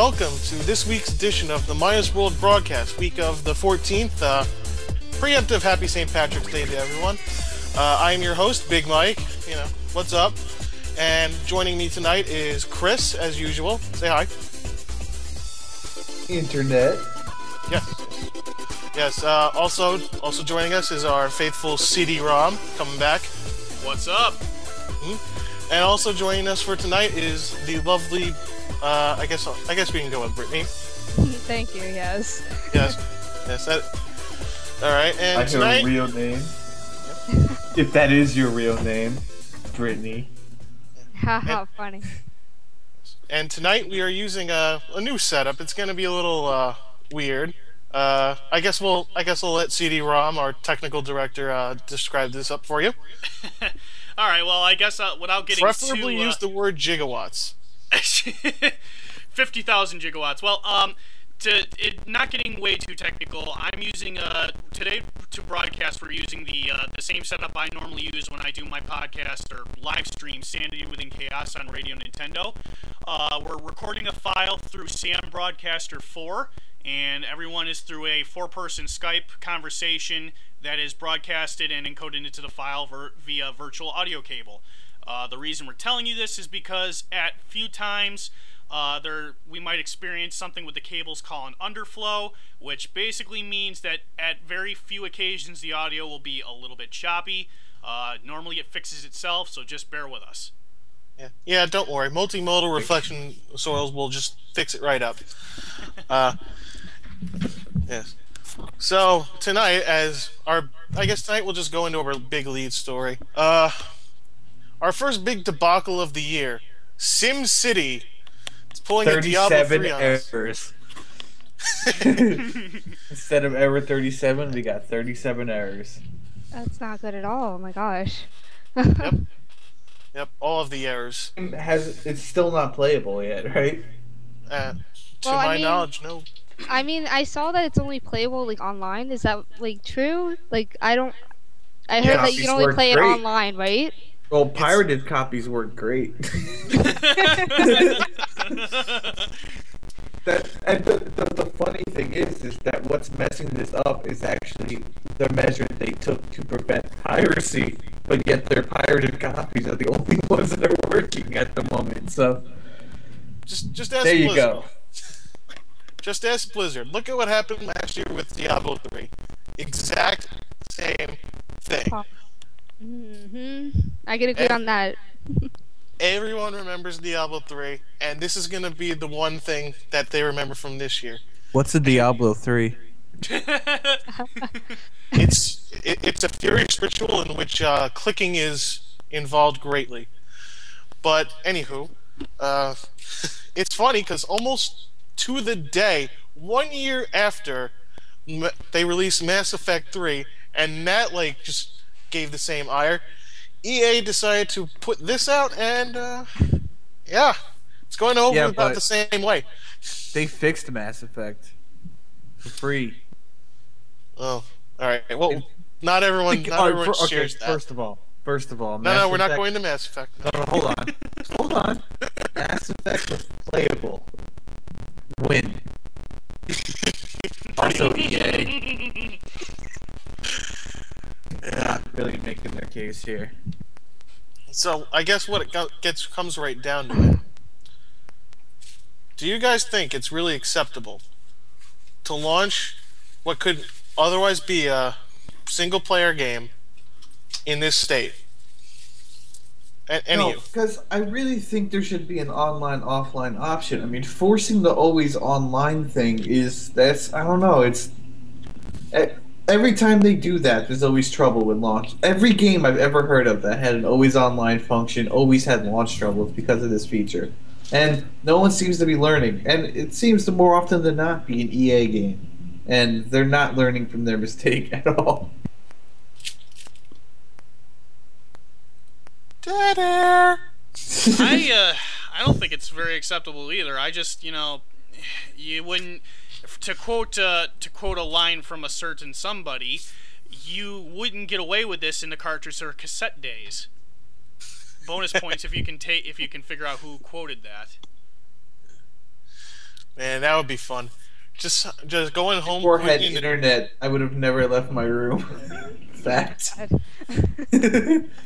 welcome to this week's edition of the Minusworld broadcast, week of the 14th. Preemptive Happy St. Patrick's Day to everyone. I am your host, Big Mike. You know, what's up? And joining me tonight is Chris, as usual. Say hi. Internet. Yes. Also joining us is our faithful CD-ROM coming back. What's up? And also joining us for tonight is the lovely. I guess we can go with Brittany. Thank you. Yes. Yes. All right. And tonight, her real name. If that is your real name, Brittany. Haha, funny. And tonight we are using a new setup. It's going to be a little weird. I guess we'll let CD-ROM, our technical director, describe this up for you. All right. Well, I guess without getting preferably too, use the word gigawatts. 50,000 gigawatts. Well, not getting way too technical, I'm using today to broadcast. We're using the same setup I normally use when I do my podcast or live stream, Sanity Within Chaos on Radio Nintendo. We're recording a file through Sam Broadcaster 4, and everyone is through a 4-person Skype conversation that is broadcasted and encoded into the file via virtual audio cable. The reason we're telling you this is because at few times we might experience something with the cables called an underflow, which basically means that at very few occasions the audio will be a little bit choppy. Normally it fixes itself, so just bear with us. Yeah, don't worry. Multimodal reflection soils will just fix it right up. Yes. So tonight, I guess tonight we'll just go into our big lead story. Our first big debacle of the year, Sim City. It's pulling a Diablo 3 on us. 37 errors. Instead of error 37, we got 37 errors. That's not good at all. Oh my gosh. Yep, all of the errors. It's still not playable yet, right? To my knowledge, no. I mean, I saw that it's only playable like online. Is that like true? Like I heard that you can only play it online, right? Well, pirated copies work great. The funny thing is that what's messing this up is actually the measure they took to prevent piracy, but yet their pirated copies are the only ones that are working at the moment. So, just ask there Blizzard. you go. Just ask Blizzard. Look at what happened last year with Diablo 3. Exact same thing. I can agree on that. Everyone remembers Diablo 3, and this is going to be the one thing that they remember from this year. What's a Diablo 3? It's a furious ritual in which clicking is involved greatly. But anywho, it's funny because almost to the day, 1 year after they released Mass Effect 3, and that just gave the same ire, EA decided to put this out, and it's going over about the same way. They fixed Mass Effect for free. Oh, all right. Well, not everyone shares that. First of all, no, we're not going to Mass Effect. No, hold on. Mass Effect was playable. When? Also, EA. Not really making their case here. So I guess what it comes right down to it. Do you guys think it's really acceptable to launch what could otherwise be a single-player game in this state? No, because I really think there should be an online-offline option. I mean, forcing the always online thing I don't know, it's... Every time they do that, there's always trouble with launch. Every game I've ever heard of that had an always online function always had launch troubles because of this feature. And no one seems to be learning. And it seems to more often than not be an EA game. And they're not learning from their mistake at all. Ta-da! I don't think it's very acceptable either. I just, you wouldn't... To quote a line from a certain somebody, you wouldn't get away with this in the cartridge or cassette days. Bonus points if you can figure out who quoted that. Man, that would be fun. Just going home. Before I had internet, I would have never left my room. Fact.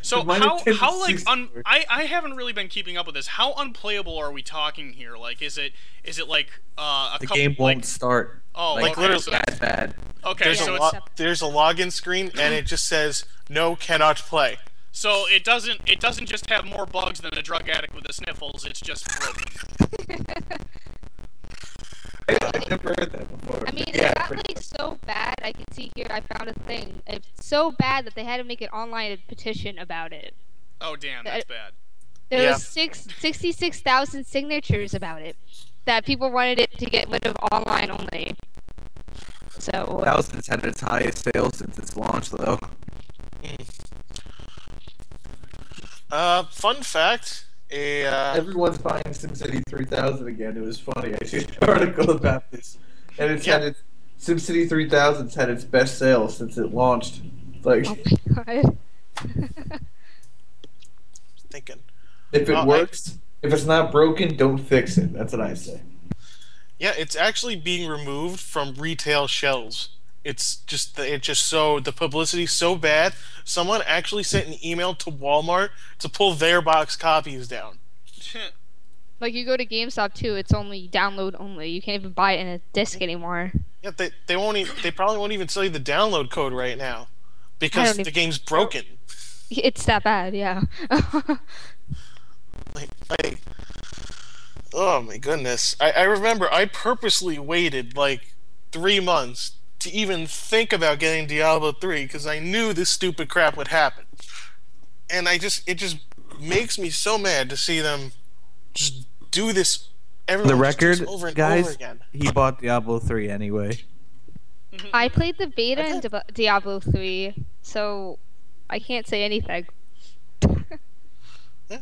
So how like I haven't really been keeping up with this. How unplayable are we talking here? Like, is it like the game won't start? Oh, like okay, literally bad. Okay, there's a login screen and it just says no, cannot play. So it doesn't just have more bugs than a drug addict with the sniffles. It's just broken. I've never heard that before. I mean, it's not like so bad. I can see here. I found a thing. It's so bad that they had to make an online petition about it. Oh damn, that's bad. There was 66,000 signatures about it. That people wanted it to get rid of online only. So. Thousands had its highest sales since its launch, though. Fun fact. Everyone's buying SimCity 3000 again. It was funny. I see an article about this, and it's had its SimCity 3000's had its best sales since it launched. Like, oh my god! Thinking, if it works, if it's not broken, don't fix it. That's what I say. Yeah, it's actually being removed from retail shelves. It's just the publicity's so bad. Someone actually sent an email to Walmart to pull their box copies down. Like you go to GameStop too, it's only download only. You can't even buy it in a disc anymore. Yeah, they won't even, they probably won't even sell you the download code right now because the game's broken. It's that bad, yeah. like, oh my goodness! I remember I purposely waited like 3 months to even think about getting Diablo 3 because I knew this stupid crap would happen, and it just makes me so mad to see them just do this. The record, over and guys, over again. He bought Diablo 3 anyway. I played the beta in Diablo 3, so I can't say anything.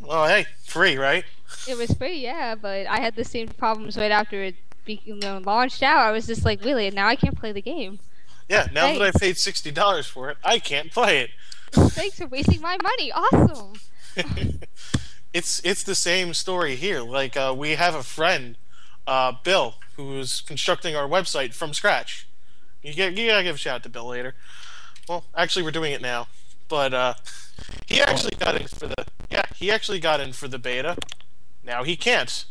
Well, hey, free, right? It was free, yeah, but I had the same problems right after it launched out. I was just like, really, now I can't play the game. Yeah, now that I paid $60 for it, I can't play it. Thanks for wasting my money. Awesome. It's the same story here. Like we have a friend, Bill, who's constructing our website from scratch. You gotta give a shout out to Bill later. Well, actually, we're doing it now, but he actually got in for the beta. Now he can't.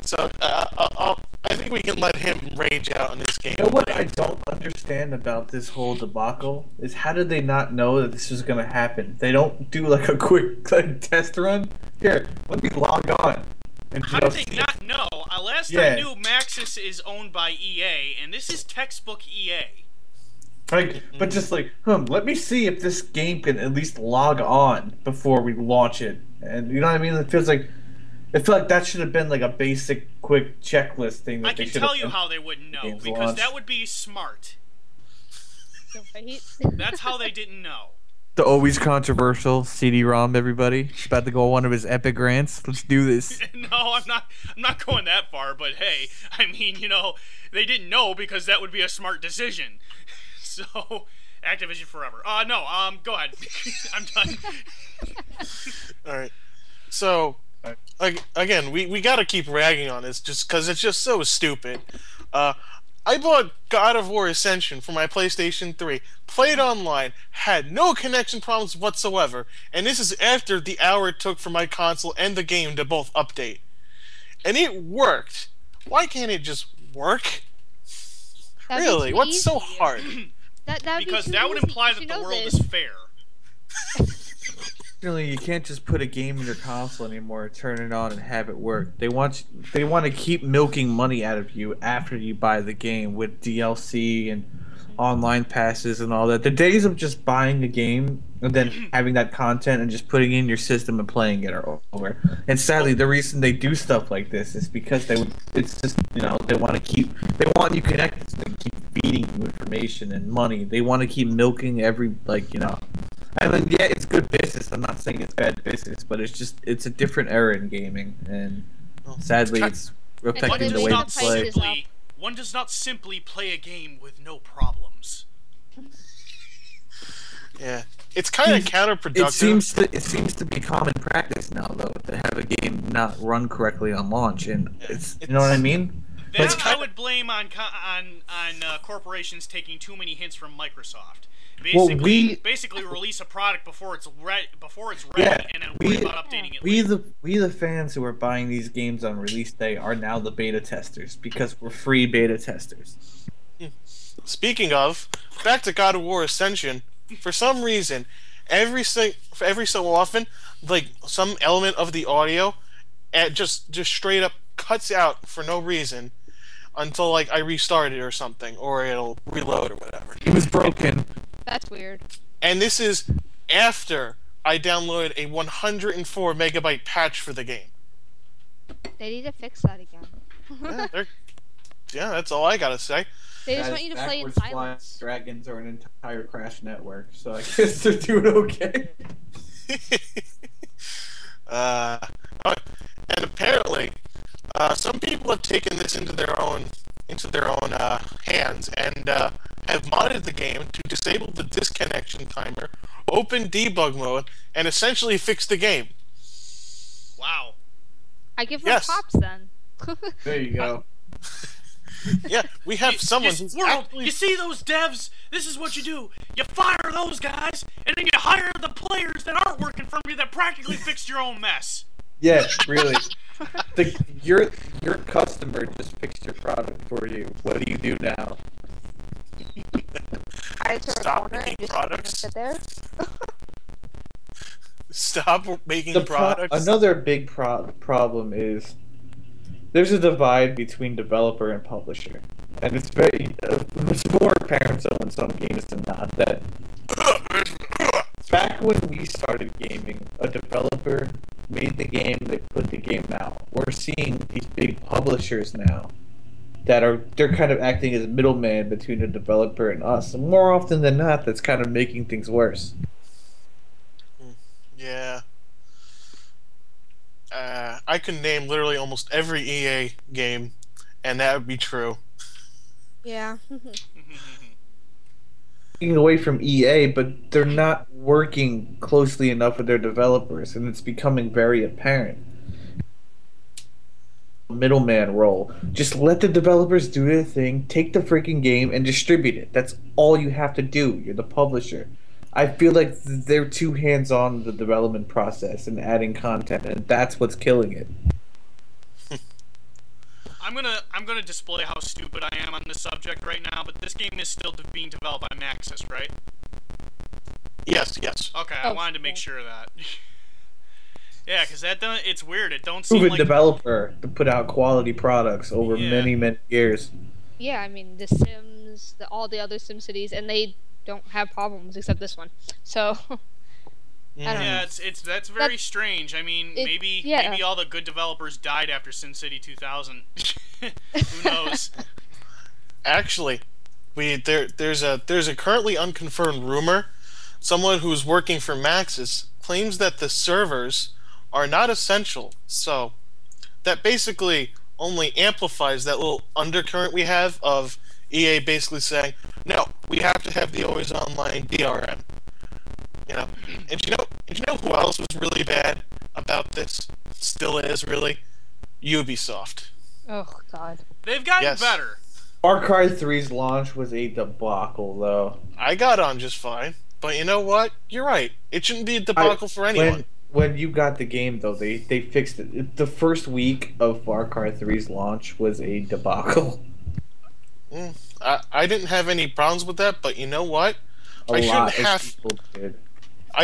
So I think we can let him rage out on this game. You know what I don't understand about this whole debacle is how did they not know that this was going to happen? They don't do like a quick test run. Here, let me log on. And how did they not know? Last I knew, Maxis is owned by EA, and this is textbook EA. Like, but just like, let me see if this game can at least log on before we launch it. And you know what I mean? It feels like that should have been like a basic, quick checklist thing. That I can tell you how they wouldn't know, because that would be smart. That's how they didn't know. The always controversial CD-ROM, everybody. About to go on one of his epic rants. Let's do this. No, I'm not going that far, but hey, I mean, they didn't know because that would be a smart decision. So, Activision forever. No, go ahead. I'm done. Alright. So, again, we gotta keep ragging on this just because it's just so stupid. I bought God of War Ascension for my PlayStation 3, played online, had no connection problems whatsoever, and this is after the hour it took for my console and the game to both update. And it worked. Why can't it just work? Really? What's so hard? Because that would imply that the world is fair. You can't just put a game in your console anymore, turn it on, and have it work. They want to keep milking money out of you after you buy the game with DLC and online passes and all that. The days of just buying a game and then having that content and just putting it in your system and playing it are over. And sadly, the reason they do stuff like this is because they want you connected, so they keep feeding you information and money. They want to keep milking every I mean, yeah, it's good business. I'm not saying it's bad business, but it's a different era in gaming, and sadly, it's affecting the way you play. One does not simply play a game with no problems. Yeah, it's kind of counterproductive. It seems to be common practice now, though, to have a game not run correctly on launch, and it's you know what I mean. That I would blame on corporations taking too many hints from Microsoft. Basically release a product before it's ready, and then worry about updating it. We the fans who are buying these games on release day are now the beta testers because we're free beta testers. Speaking of, back to God of War Ascension. For some reason, every so often, like some element of the audio, just straight up cuts out for no reason until like I restart it or something, or it'll reload or whatever. It was broken. That's weird. And this is after I downloaded a 104 megabyte patch for the game. They need to fix that again. Yeah, that's all I gotta say. They just want you to play in silence. Dragons are an entire crash network, so I guess they're doing okay. And apparently, some people have taken this into their own hands and have modded the game to disable the disconnection timer, open debug mode, and essentially fix the game. Wow. I give them props then. There you go. Yeah, we have someone who's You see those devs? This is what you do. You fire those guys, and then you hire the players that aren't working for you that practically fixed your own mess. Yeah, really. Your customer just fixed your product for you. What do you do now? I turn Stop corner making and just products. sit there. Stop making products. Another big problem is there's a divide between developer and publisher, and it's more apparent so in some games than not that back when we started gaming, a developer made the game, they put the game out. We're seeing these big publishers now they're kind of acting as middleman between the developer and us, and more often than not, that's kind of making things worse. Yeah. I can name literally almost every EA game, and that would be true. Yeah. Taking away from EA, but they're not working closely enough with their developers, and it's becoming very apparent. Middleman role. Just let the developers do their thing, take the freaking game, and distribute it. That's all you have to do. You're the publisher. I feel like they're too hands-on in the development process and adding content, and that's what's killing it. I'm gonna display how stupid I am on this subject right now, but this game is still being developed by Maxis, right? Yes. Okay, I wanted to make sure of that. Yeah, because it's weird. It don't seem Proven like developer to put out quality products over many years. Yeah, I mean The Sims, all the other SimCities, and they don't have problems except this one. So I don't know. That's very strange. I mean, maybe all the good developers died after SimCity 2000. Who knows? Actually, there's a currently unconfirmed rumor. Someone who's working for Maxis claims that the servers are not essential. So that basically only amplifies that little undercurrent we have of EA basically saying, no, we have to have the always online DRM. You know, and you know who else was really bad about this? Still is really Ubisoft. Oh God. They've gotten better. Far Cry 3's launch was a debacle, though. I got on just fine, but you know what? You're right. It shouldn't be a debacle for anyone. When you got the game, though, they fixed it. The first week of Far Cry 3's launch was a debacle. I didn't have any problems with that, but you know what? I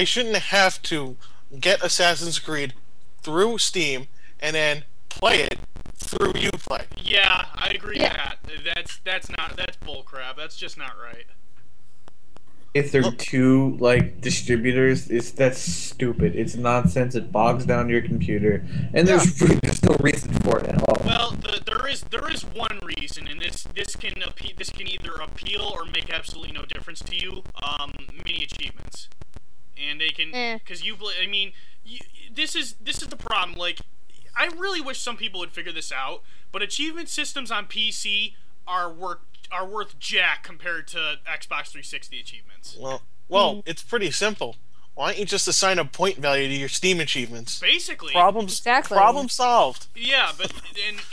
shouldn't have to get Assassin's Creed through Steam and then play it through Uplay. Yeah, I agree with that. That's bullcrap. That's just not right. If they're two distributors, that's stupid. It's nonsense. It bogs down your computer, and there's no reason for it at all. Well, there is one reason, and this can either appeal or make absolutely no difference to you. Mini achievements, and they can because this is the problem. Like, I really wish some people would figure this out, but achievement systems on PC are worth jack compared to Xbox 360 achievements. Well, Well, it's pretty simple. Why don't you just assign a point value to your Steam achievements? Basically. Exactly. Problem solved. Yeah, but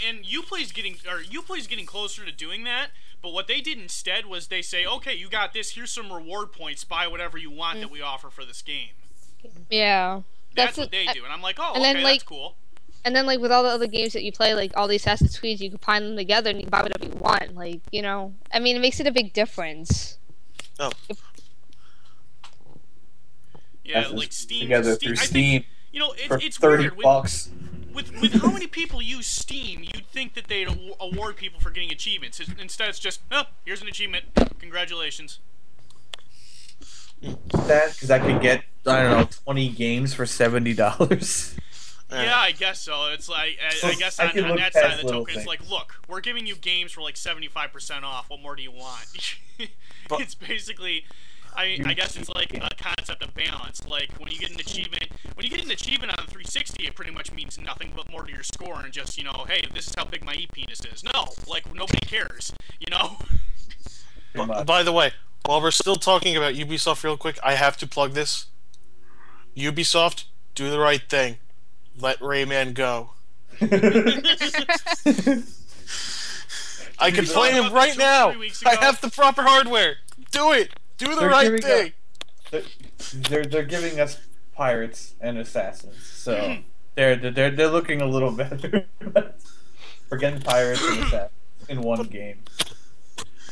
and Uplay's getting closer to doing that. But what they did instead was they say, okay, you got this. Here's some reward points. Buy whatever you want that we offer for this game. Yeah. That's what they do, and I'm like, oh, and okay, then, like, that's cool. And then, like, with all the other games that you play, like, all the Assassin's Creeds, you can combine them together and you can buy whatever you want. Like, you know, I mean, it makes it a big difference. Oh. Yeah, like Steam. Together through Steam. Think, you know, for it's 30 weird. bucks. With how many people use Steam, you'd think that they'd award people for getting achievements. Instead, it's just, oh, here's an achievement. Congratulations. That because I could get, I don't know, 20 games for $70. Yeah, I guess so. It's like, I guess on that side of the token, it's like, look, we're giving you games for like 75% off. What more do you want? It's basically, I guess it's like a concept of balance. Like when you get an achievement on 360, it pretty much means nothing but more to your score and just, you know, hey, this is how big my e-penis is. No, like nobody cares, you know. By the way, while we're still talking about Ubisoft real quick, I have to plug this. Ubisoft, do the right thing. Let Rayman go. I can play him right now. I have the proper hardware. Do it. Do the right thing. They're giving us pirates and assassins, so they're looking a little better. We're getting pirates and assassins in one game.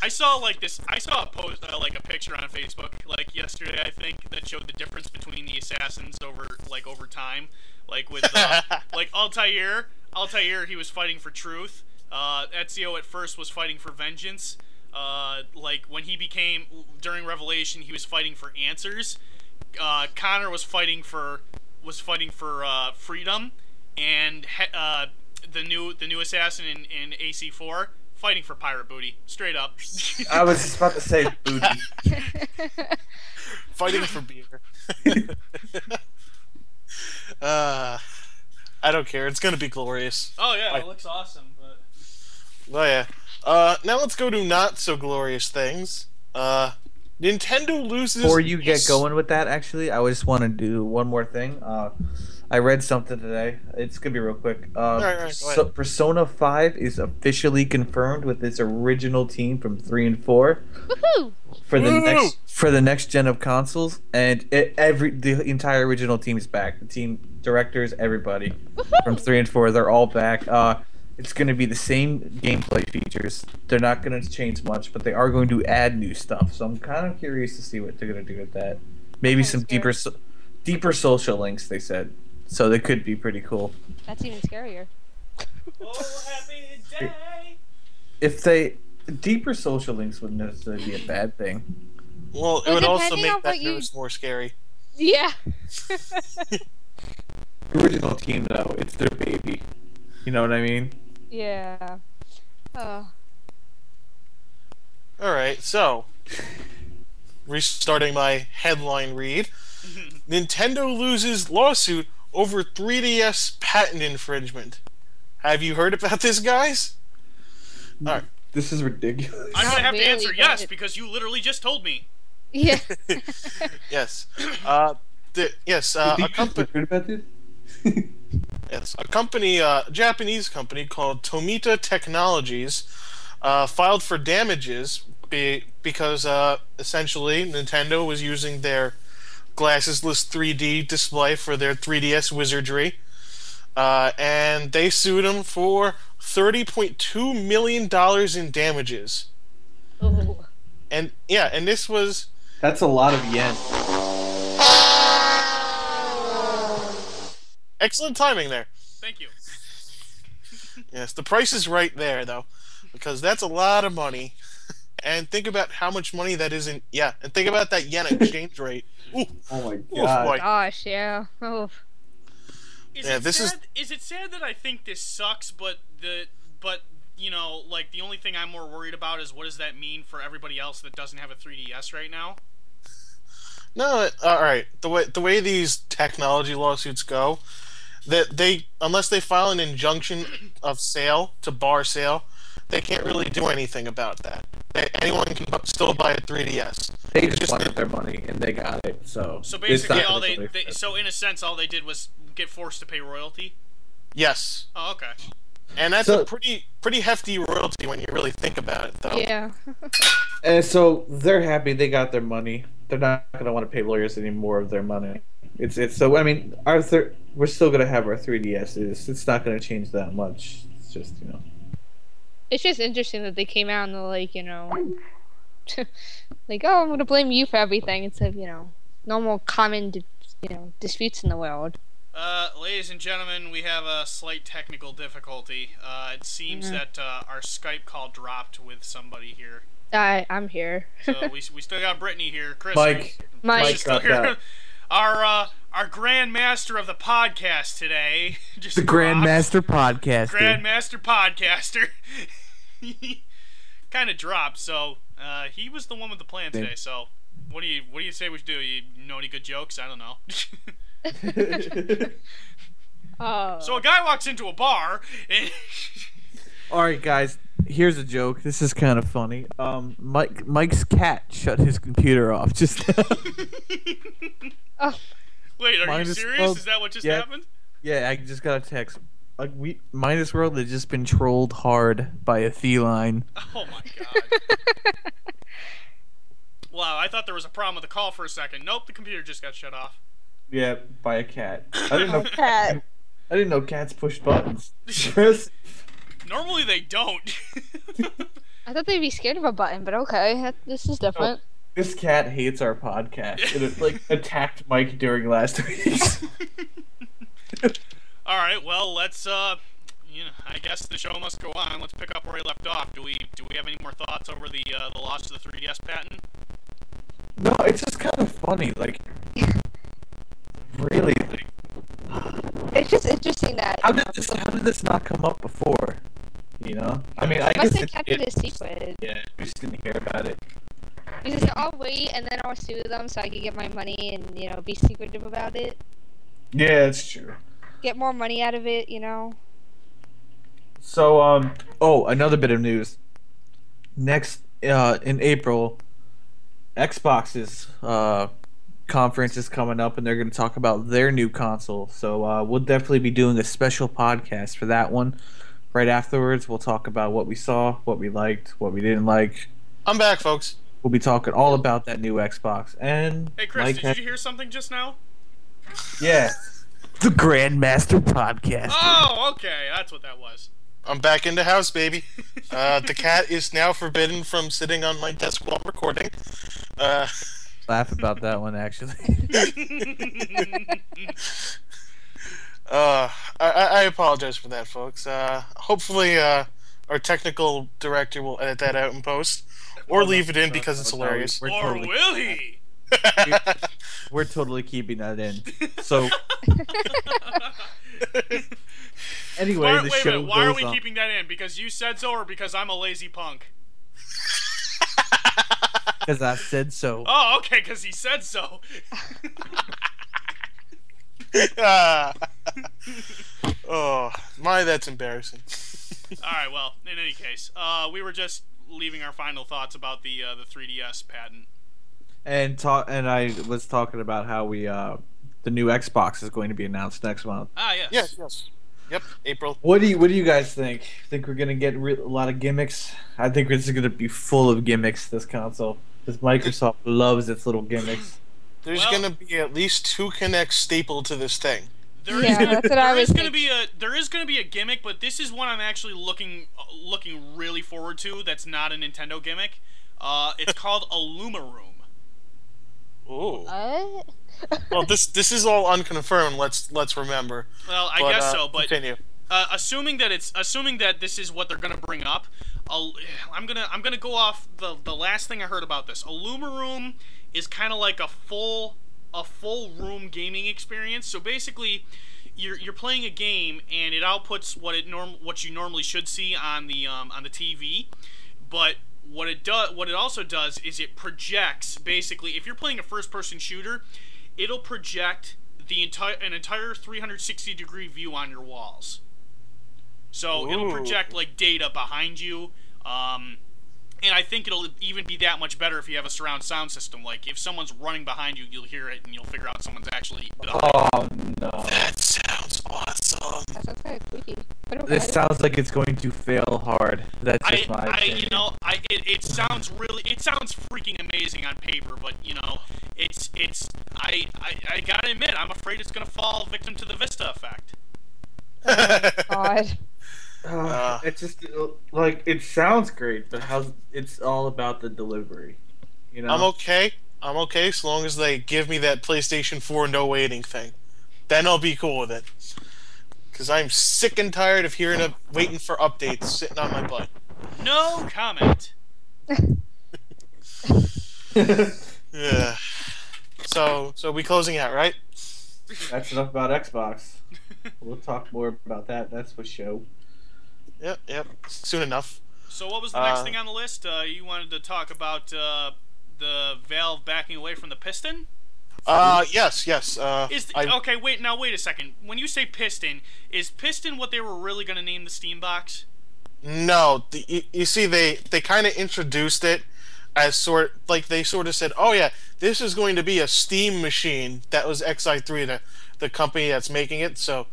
I saw a post, like a picture on Facebook, like yesterday, I think, that showed the difference between the assassins over time. Like with like Altair, he was fighting for truth. Ezio at first was fighting for vengeance. Like when he became during Revelation, he was fighting for answers. Connor was fighting for freedom, and the new assassin in AC4 fighting for pirate booty, straight up. I was just about to say booty. Fighting for beer. I don't care. It's gonna be glorious. Oh yeah, it looks awesome. But oh yeah. Now let's go to not so glorious things. Nintendo loses. Before you get going with that, actually, I just want to do one more thing. I read something today. It's gonna be real quick. All right, go ahead. Persona 5 is officially confirmed with its original team from 3 and 4 Woohoo! for the next gen of consoles, and the entire original team is back. The team directors, everybody from 3 and 4, they're all back. It's going to be the same gameplay features. They're not going to change much, but they are going to add new stuff. So I'm kind of curious to see what they're going to do with that. Maybe some deeper social links, they said. So they could be pretty cool. That's even scarier. oh, happy day! If they deeper social links wouldn't necessarily be a bad thing. Well, it Well, would also depending on make that what you- news more scary. Yeah. Original team though, it's their baby. You know what I mean? Yeah. Oh. Alright, so restarting my headline read. Nintendo loses lawsuit over 3DS patent infringement. Have you heard about this, guys? Alright. This is ridiculous. I'm gonna have to really, answer but yes it- because you literally just told me. Yeah. Yes. A company. Heard about this? Yes, a company, Japanese company called Tomita Technologies, filed for damages because essentially Nintendo was using their glassesless 3D display for their 3DS wizardry, and they sued them for $30.2 million in damages. Ooh. And yeah, and this was That's a lot of yen. excellent timing there. Thank you. Yes, the price is right there, though, because that's a lot of money. And think about how much money that is in... Yeah, and think about that yen exchange rate. Ooh, Oh my oh god. boy. Gosh, yeah. Oh. Is Yeah, it this sad? Is it sad that I think this sucks? But you know, like the only thing I'm more worried about is what does that mean for everybody else that doesn't have a 3DS right now? No, alright. The way these technology lawsuits go, that unless they file an injunction of sale to bar sale, they can't really do anything about that. Anyone can still buy a 3DS. They just wanted their money, and they got it. So basically, it's not all gonna they, go any so in a sense, all they did was get forced to pay royalty. Yes. Oh, okay. And that's a pretty hefty royalty when you really think about it, though. Yeah. And so they're happy they got their money. They're not going to want to pay lawyers any more of their money. It's so I mean we're still going to have our 3DSs. It's not going to change that much. It's just It's just interesting that they came out and they're like, like, oh, I'm gonna blame you for everything instead of normal common disputes in the world. Ladies and gentlemen, we have a slight technical difficulty. It seems that our Skype call dropped with somebody here. I'm here. So we still got Brittany here. Chris, Mike is still here. Our Grand Master of the podcast today. Just the Grandmaster Podcaster. Grandmaster Podcaster. Kind of dropped, so he was the one with the plan today. So what do you say we should do? You know any good jokes? I don't know. So a guy walks into a bar and Alright guys, here's a joke. This is kind of funny. Mike's cat shut his computer off just now. Oh. Wait, are you serious? Is that what just happened? Yeah, I just got a text. Minusworld has just been trolled hard by a feline. Oh my god. Wow, I thought there was a problem with the call for a second. Nope, the computer just got shut off. Yeah, by a cat. I didn't know cats push buttons. Chris? Normally they don't. I thought they'd be scared of a button, but okay, this is different. Oh, this cat hates our podcast. It attacked Mike during last week's. All right, well, let's I guess the show must go on. Let's pick up where we left off. Do we have any more thoughts over the loss of the 3DS patent? No, it's just kind of funny, really. It's just interesting that. How did this not come up before? I mean, I must guess have kept it a secret. Yeah, we just didn't hear about it. Because I'll wait and then I'll sue them so I can get my money and be secretive about it. Yeah, it's true. Get more money out of it, So, another bit of news. Next, in April, Xbox's conference is coming up, and they're going to talk about their new console. So, we'll definitely be doing a special podcast for that one. Right afterwards, we'll talk about what we saw, what we liked, what we didn't like. I'm back, folks. We'll be talking all about that new Xbox. And hey, Chris, did you hear something just now? Yeah. The Grandmaster Podcast. Oh, okay. That's what that was. I'm back in the house, baby. The cat is now forbidden from sitting on my desk while recording. Laugh about that one, actually. I apologize for that, folks. Hopefully, our technical director will edit that out in post, or leave it in because it's hilarious. Or will he? We're totally keeping that in. So, anyway, the show goes on. Why are we keeping that in? Because you said so, or because I'm a lazy punk? Because I said so. Oh, okay, because he said so. Oh, that's embarrassing. Alright, well, in any case, we were just leaving our final thoughts about the 3DS patent. And I was talking about how the new Xbox is going to be announced next month. Ah, yes. Yes. Yep, April. What do you guys think? Think we're gonna get a lot of gimmicks? I think it's gonna be full of gimmicks, this console, because Microsoft loves its little gimmicks. There's gonna be at least 2 Kinects stapled to this thing. That's what I was thinking. There is gonna be a gimmick, but this is one I'm actually looking really forward to. That's not a Nintendo gimmick. It's called a Luma Room. Ooh. What? Well, this is all unconfirmed. Let's remember. Well, I guess so, but continue. Assuming that this is what they're gonna bring up, I'm gonna go off the last thing I heard about this. A Luma Room is kind of like a full room gaming experience. So basically, you're playing a game and it outputs what you normally should see on the TV, but what it also does is it projects. Basically, if you're playing a first-person shooter, it'll project an entire 360-degree view on your walls. So it'll project like data behind you, And I think it'll even be that much better if you have a surround sound system. Like, if someone's running behind you, you'll hear it, and you'll figure out someone's actually behind you. Oh no! That sounds awesome. That sounds kind of creepy. But okay. This sounds like it's going to fail hard. That's just my opinion. You know, it sounds freaking amazing on paper, but you know, I gotta admit, I'm afraid it's gonna fall victim to the Vista effect. God. It's just like it sounds great, but it's all about the delivery. You know, I'm okay as long as they give me that PlayStation 4 no waiting thing. Then I'll be cool with it. Because I'm sick and tired of waiting for updates sitting on my butt. No comment. Yeah. So we closing out, right? That's enough about Xbox. We'll talk more about that. That's for show. Yep. Soon enough. So what was the next thing on the list? You wanted to talk about the Valve backing away from the Piston? Yes. Okay, wait a second. When you say Piston, is Piston what they were really going to name the Steam box? No, you see, they kind of introduced it as they sort of said, oh yeah, this is going to be a Steam machine. That was XI3, the company that's making it. So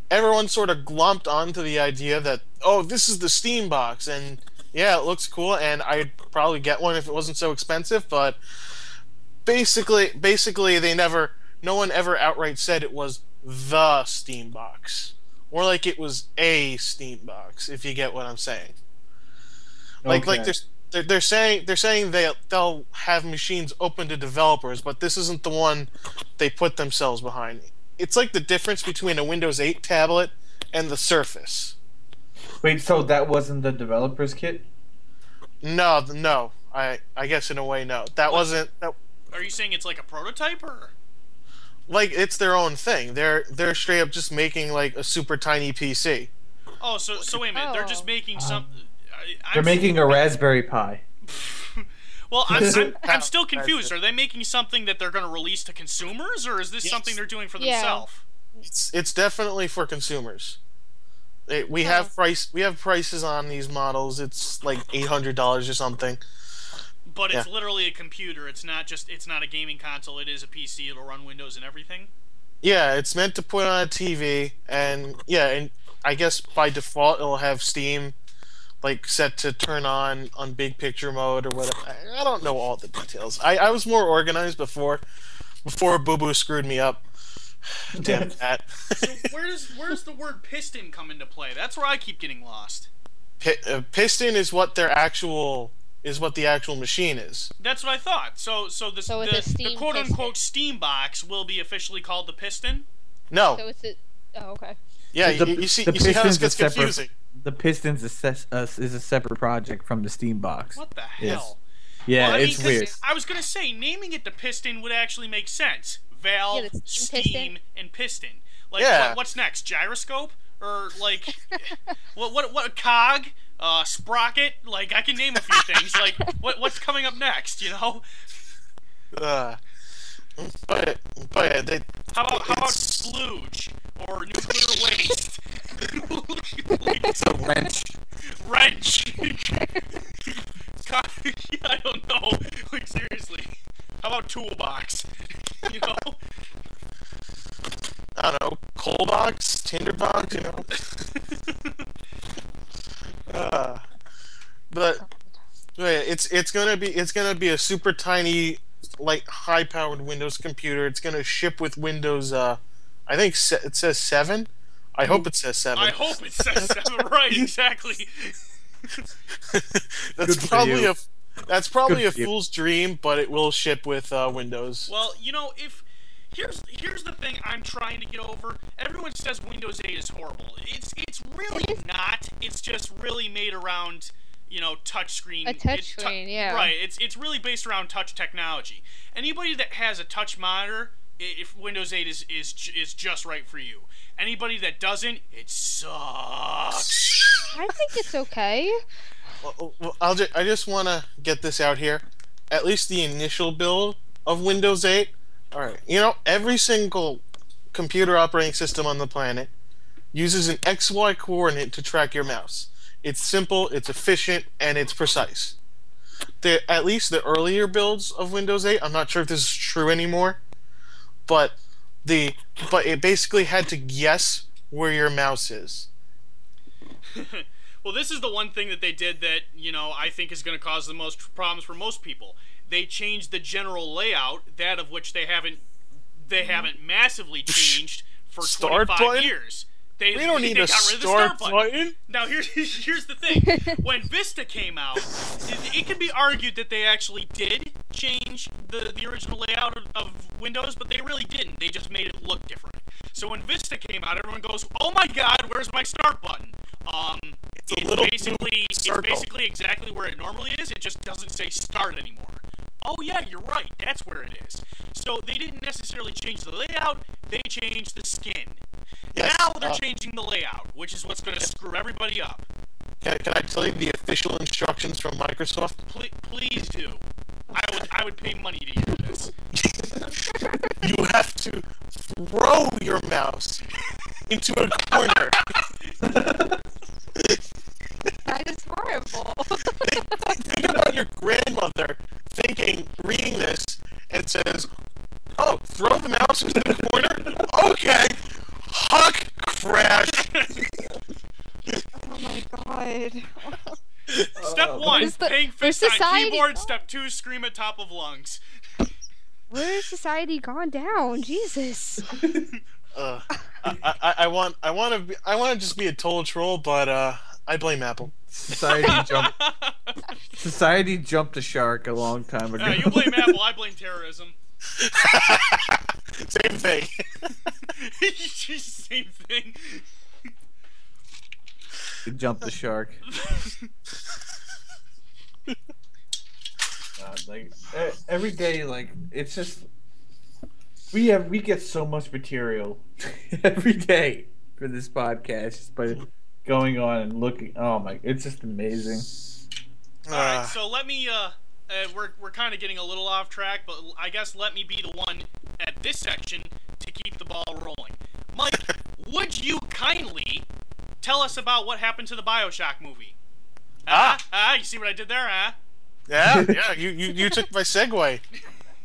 everyone sort of glomped onto the idea that, oh, this is the Steam box, and yeah, it looks cool, and I'd probably get one if it wasn't so expensive. But basically, no one ever outright said it was the Steam box. Or like it was a Steam box, if you get what I'm saying. Like they're saying they'll have machines open to developers, but this isn't the one they put themselves behind. It's like the difference between a Windows 8 tablet and the Surface. Wait, so that wasn't the developer's kit? No. I guess in a way, no. That wasn't. Are you saying it's like a prototype, or? Like, it's their own thing. They're straight up just making like a super tiny PC. Oh, so wait a minute. They're just making some. They're making a Raspberry Pi. Well, I'm still confused. Are they making something that they're going to release to consumers, or is this something they're doing for themselves? It's definitely for consumers. We have prices on these models. It's like $800 or something. But it's literally a computer. It's not a gaming console. It is a PC. It'll run Windows and everything. Yeah, it's meant to put on a TV, and I guess by default it'll have Steam like set to turn on big picture mode or whatever. I don't know all the details. I was more organized before Boo Boo screwed me up. Damn that. So where's the word piston come into play? That's where I keep getting lost. Piston is what the actual machine is. That's what I thought. So the quote unquote Steam box will be officially called the Piston? No. So oh, okay. Yeah, you see how this gets confusing. The Pistons is a separate project from the Steam box. What the hell? Yeah, well, it's weird. I was gonna say naming it the Piston would actually make sense. Valve, Steam, and Piston. Like, what's next? Gyroscope or like what cog? Sprocket? Like, I can name a few things. Like, what's coming up next? You know? But how about splooge or nuclear waste? It's a wrench. God, I don't know. Like, seriously. How about toolbox? You know? I don't know, coal box, tinderbox, you know. But it's gonna be a super tiny, like, high powered Windows computer. It's gonna ship with Windows. I think it says 7. I hope it says 7. I hope it says 7. Right, exactly. That's probably a fool's dream, but it will ship with Windows. Well, you know, here's the thing I'm trying to get over. Everyone says Windows 8 is horrible. It's really not. It's just really made around, you know, touchscreen. A touchscreen, yeah. Right. It's really based around touch technology. Anybody that has a touch monitor, if Windows 8 is just right for you. Anybody that doesn't, it sucks. I think it's okay. Well, I just want to get this out here. At least the initial build of Windows 8. All right, you know, every single computer operating system on the planet uses an XY coordinate to track your mouse. It's simple, it's efficient, and it's precise. At least the earlier builds of Windows 8, I'm not sure if this is true anymore, but the but it basically had to guess where your mouse is. Well, this is the one thing that they did that, I think is going to cause the most problems for most people. They changed the general layout, that of which they haven't massively changed for Start 25 button? years. We don't need a got rid of the start button. Now, here's the thing. When Vista came out, it could be argued that they actually did change the original layout of Windows, but they really didn't. They just made it look different. So when Vista came out, everyone goes, "Oh my God, where's my start button?" It's basically exactly where it normally is. It just doesn't say start anymore. Oh yeah, you're right. That's where it is. So they didn't necessarily change the layout. They changed the skin. Yes, now they're changing the layout, which is what's going to screw everybody up. Can I tell you the official instructions from Microsoft? Please do. I would pay money to hear this. You have to throw your mouse into a corner. That is horrible. Think about your grandmother reading this, and says, "Oh, throw the mouse into the corner? Okay. Huck crash." Oh my God. Step 1, paying fist on society keyboard. gone? Step 2, scream at top of lungs. Where's society gone down? Jesus. I want to just be a total troll, but I blame Apple. Society jumped the shark a long time ago. You blame Apple, I blame terrorism. Same thing. Same thing. It jumped the shark. Like every day, like it's just we get so much material every day for this podcast just by going on and looking. Oh my, it's just amazing. All right, so let me. We're kind of getting a little off track, but I guess let me be the one at this section to keep the ball rolling. Mike, would you kindly tell us about what happened to the BioShock movie? You see what I did there, huh? Yeah. You took my segue,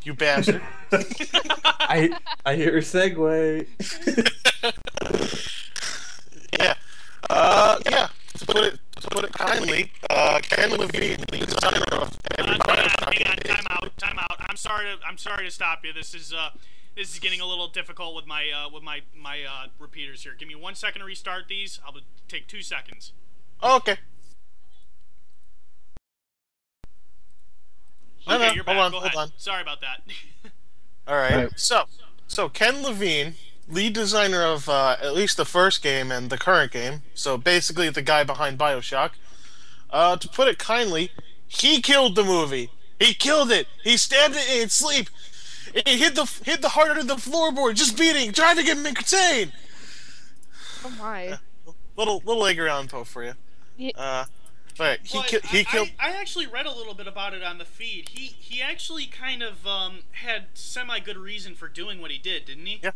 you bastard. I hear a segue. Yeah. To put it kindly, Ken Levine, the designer of every BioShock Hang on, game. time out. I'm sorry to stop you. This is getting a little difficult with my repeaters here. Give me 1 second to restart these. I'll take 2 seconds. Oh, okay. Okay, you're back. Hold Go ahead. on. Sorry about that. All right. So Ken Levine, lead designer of at least the first game and the current game, so basically the guy behind BioShock, to put it kindly, he killed the movie. He killed it. He stabbed it in its sleep. It hit the heart under the floorboard, just beating, trying to get him insane. Oh my. Little Edgar Allan Poe for you. Yeah. But he killed. I actually read a little bit about it on the feed. He actually kind of had semi good reason for doing what he did, didn't he? Yeah.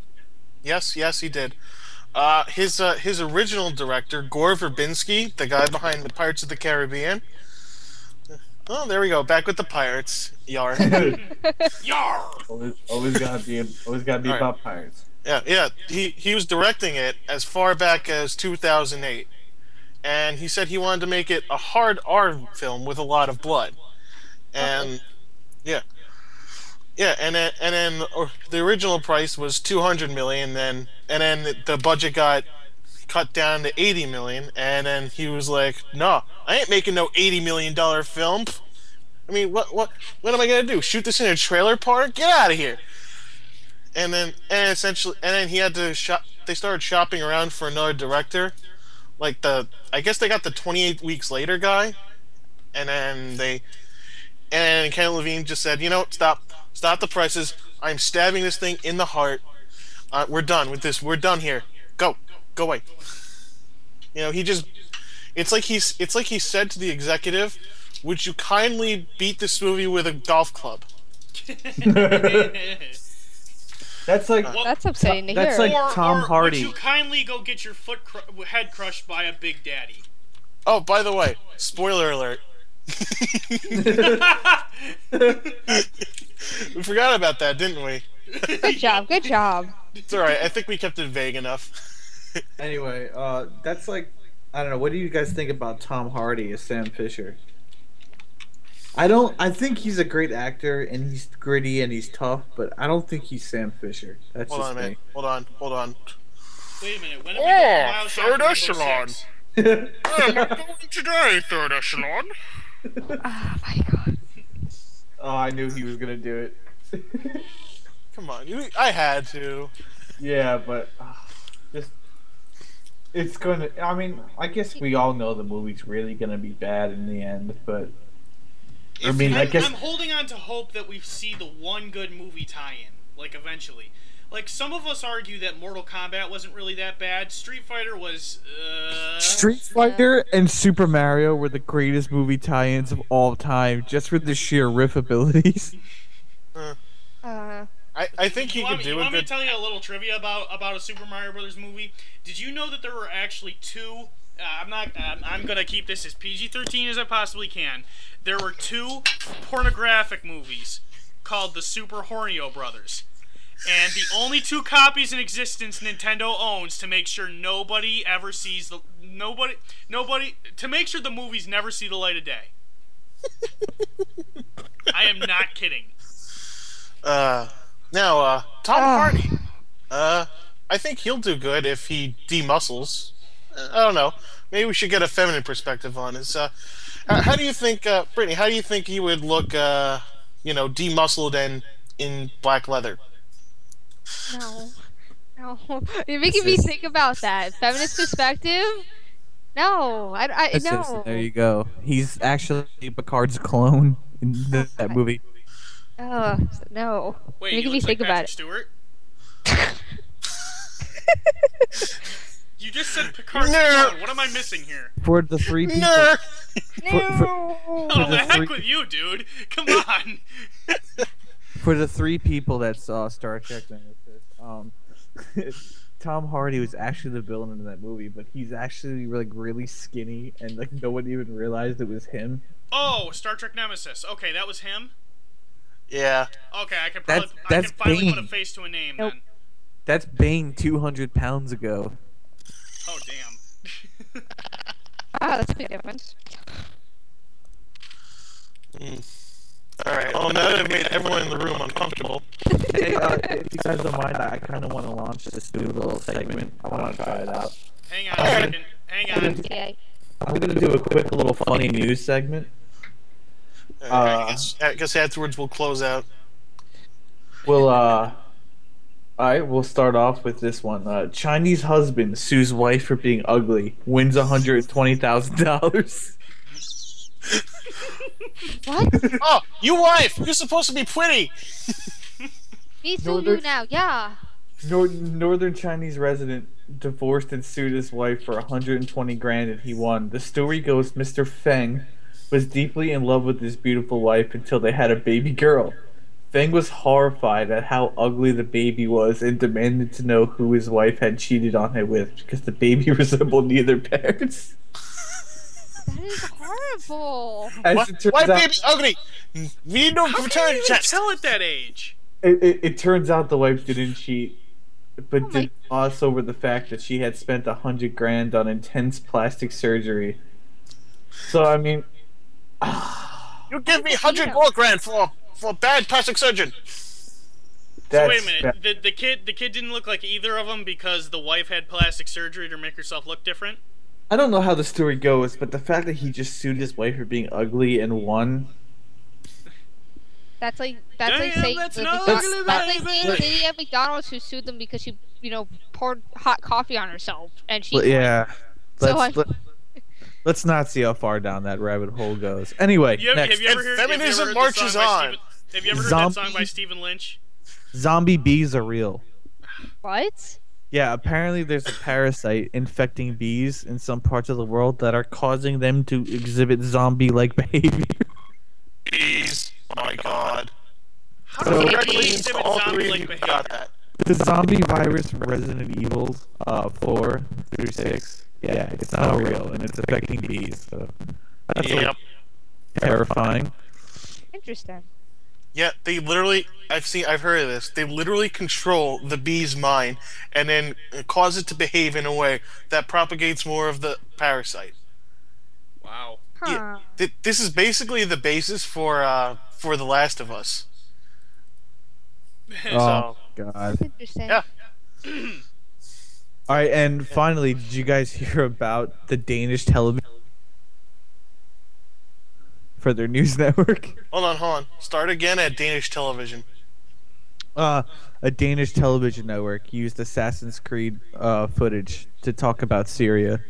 Yes, he did. His original director, Gore Verbinski, the guy behind the Pirates of the Caribbean. Oh, there we go. Back with the pirates. Yar. Yar. Always gotta be Right. about pirates. Yeah. He was directing it as far back as 2008, and he said he wanted to make it a hard R film with a lot of blood, and yeah, and then the original price was $200 million, and then the budget got cut down to $80 million, and then he was like, "No, I ain't making no $80 million film. I mean, what am I gonna do? Shoot this in a trailer park? Get out of here!" And then he had to shop. They started shopping around for another director, like I guess they got the 28 Weeks Later guy, and then Ken Levine just said, stop the prices. I'm stabbing this thing in the heart. We're done with this. We're done here. Go away. It's like he said to the executive, "Would you kindly beat this movie with a golf club?" That's like That's upsetting to that's hear. like Tom Hardy. Would you kindly go get your head crushed by a Big Daddy? Oh, by the way, spoiler alert. We forgot about that, didn't we? Good job. Good job. It's alright, I think we kept it vague enough. Anyway, that's like, I don't know. What do you guys think about Tom Hardy as Sam Fisher? I think he's a great actor and he's gritty and he's tough, but I don't think he's Sam Fisher. That's Hold just on a minute. me. Hold on. Wait a minute. When are we Third echelon. I'm not going today, third echelon. Oh my god. Oh, I knew he was gonna do it. Come on, I had to. Yeah, but just it's gonna. I mean, I guess we all know the movie's really gonna be bad in the end, but I mean, I guess I'm holding on to hope that we see the one good movie tie-in, like eventually. Like some of us argue that Mortal Kombat wasn't really that bad. Street Fighter was. Street Fighter and Super Mario were the greatest movie tie-ins of all time, just for the sheer riff abilities. I think he could do You a want me to good. tell you a little trivia about a Super Mario Brothers movie? Did you know that there were actually two? I'm gonna keep this as PG-13 as I possibly can. There were two pornographic movies called the Super Hornio Brothers, and the only two copies in existence Nintendo owns to make sure nobody ever sees the nobody to make sure the movies never see the light of day. I am not kidding. Now, Tom Hardy. I think he'll do good if he demuscles. I don't know. Maybe we should get a feminine perspective on this. How do you think, Brittany? How do you think he would look? Demuscled and in black leather. No. You're making me think about that. Feminist perspective? No. No. There you go. He's actually Picard's clone in that movie. No. Wait, You're he making me looks think like about Patrick Stewart? You just said Picard's clone. What am I missing here? For the three people. Nerd. Oh, the heck with you, dude. Come on. For the three people that saw Star Trek Nemesis, Tom Hardy was actually the villain in that movie, but he's actually like really skinny, and like no one even realized it was him. Oh, Star Trek Nemesis. Okay, that was him? Yeah. Okay, I can That's finally Bane. put a face to a name Nope. then. That's Bane 200 pounds ago. Oh, damn. That's a big difference. Alright, well, now that I've made everyone in the room uncomfortable. Hey, if you guys don't mind, I kind of want to launch this new little segment. I want to try it out. Hang on a second. Hang on. Okay. I'm going to do a quick little funny news segment. I guess afterwards we'll close out. We'll, alright, we'll start off with this one. Chinese husband sues wife for being ugly, wins $120,000. What? Oh, you wife! You're supposed to be pretty! Me sue you now. Yeah. Northern Chinese resident divorced and sued his wife for 120 grand and he won. The story goes Mr. Feng was deeply in love with his beautiful wife until they had a baby girl. Feng was horrified at how ugly the baby was and demanded to know who his wife had cheated on him with because the baby resembled neither parents. That is horrible. As it turns Why out, baby ugly? We need no How can return you even checks. tell at that age? it turns out the wife didn't cheat, but Oh my- did gloss over the fact that she had spent 100 grand on intense plastic surgery. So I mean, You give me 100 more grand for a bad plastic surgeon. So wait a minute. The kid didn't look like either of them because the wife had plastic surgery to make herself look different? I don't know how the story goes, but the fact that he just sued his wife for being ugly and won. That's like Damn, saying that's the an McDonald's- ugly that's like baby. the lady at McDonald's who sued them because she poured hot coffee on herself and she But yeah, So let's not see how far down that rabbit hole goes. Anyway, next. Have you ever heard, Feminism have marches you ever heard on. Have you ever heard that song by Zombie- Stephen Lynch? Zombie bees are real. What? Yeah, apparently there's a parasite infecting bees in some parts of the world that are causing them to exhibit zombie-like behavior. Jeez. Oh my god. How do you Congratulations to exhibit all three of zombie-like you who behavior? got that. The zombie virus from Resident Evil 4 through 6 Yeah, it's not real, and it's affecting bees. So that's Yep. terrifying. Interesting. Yeah, they literally. I've heard of this. They literally control the bee's mind and then cause it to behave in a way that propagates more of the parasite. Wow. Yeah, Huh. this is basically the basis for The Last of Us. Oh So God! That's interesting. yeah, All right, and finally, did you guys hear about the Danish television for their news network? hold on. Start again at Danish television. A Danish television network used Assassin's Creed footage to talk about Syria.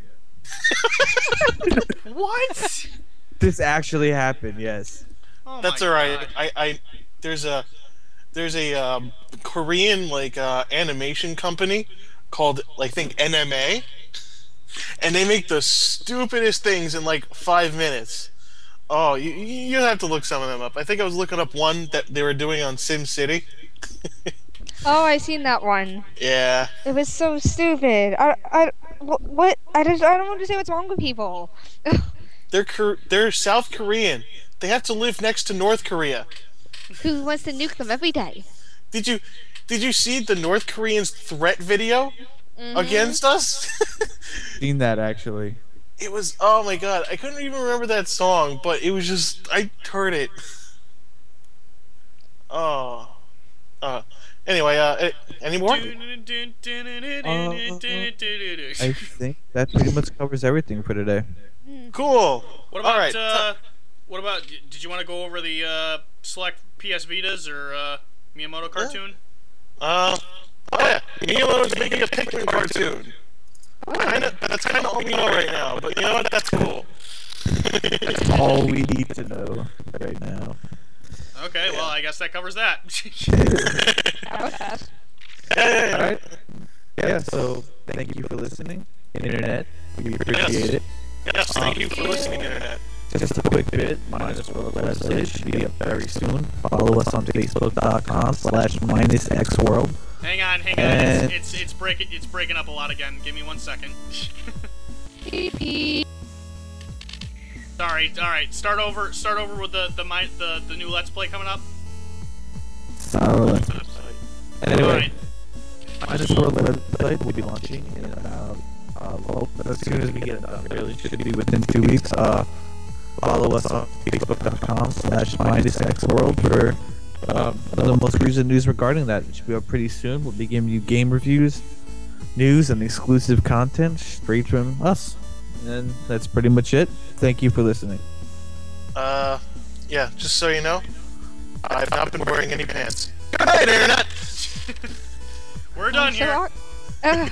What? This actually happened. Yes. Oh That's my all right. God. I there's a Korean animation company called I think NMA, and they make the stupidest things in like 5 minutes. Oh, you have to look some of them up. I think I was looking up one that they were doing on Sim City. Oh, I seen that one. Yeah, It was so stupid. What? I don't understand what's wrong with people. they're South Korean. They have to live next to North Korea. Who wants to nuke them every day? Did you see the North Koreans' threat video against us? Seen that actually. It was, oh my god, I couldn't even remember that song, but it was just, I heard it. Oh. Anyway, any more? I think that pretty much covers everything for today. Cool. What about Alright. what about? Did you want to go over the select PS Vitas or Miyamoto cartoon? Oh yeah, Miyamoto's making a Pikmin cartoon. That's kind of all we know right now, but you know what, that's cool. That's all we need to know right now. Okay, well I guess that covers that. That was fast. All right. Yeah. So thank you for listening, Internet. We appreciate it. Yes, thank you for listening, Internet. Just a quick bit. Minusworld website should be up very soon. Follow us on Facebook.com/minusxworld. Hang on. And- It's breaking up a lot again. Give me 1 second. Beep, beep. Sorry. All right. Start over with the new Let's Play coming up. So, All anyway, right. Minusworld website will be launching in about as soon as we get it done. Really, should be within 2 weeks. Follow us on Facebook.com/minusxworld for the most recent news regarding that. It should be up pretty soon. We'll be giving you game reviews, news, and exclusive content straight from us. And that's pretty much it. Thank you for listening. Yeah, just so you know, I've not been wearing any pants. Good night, Internet! We're done here. So,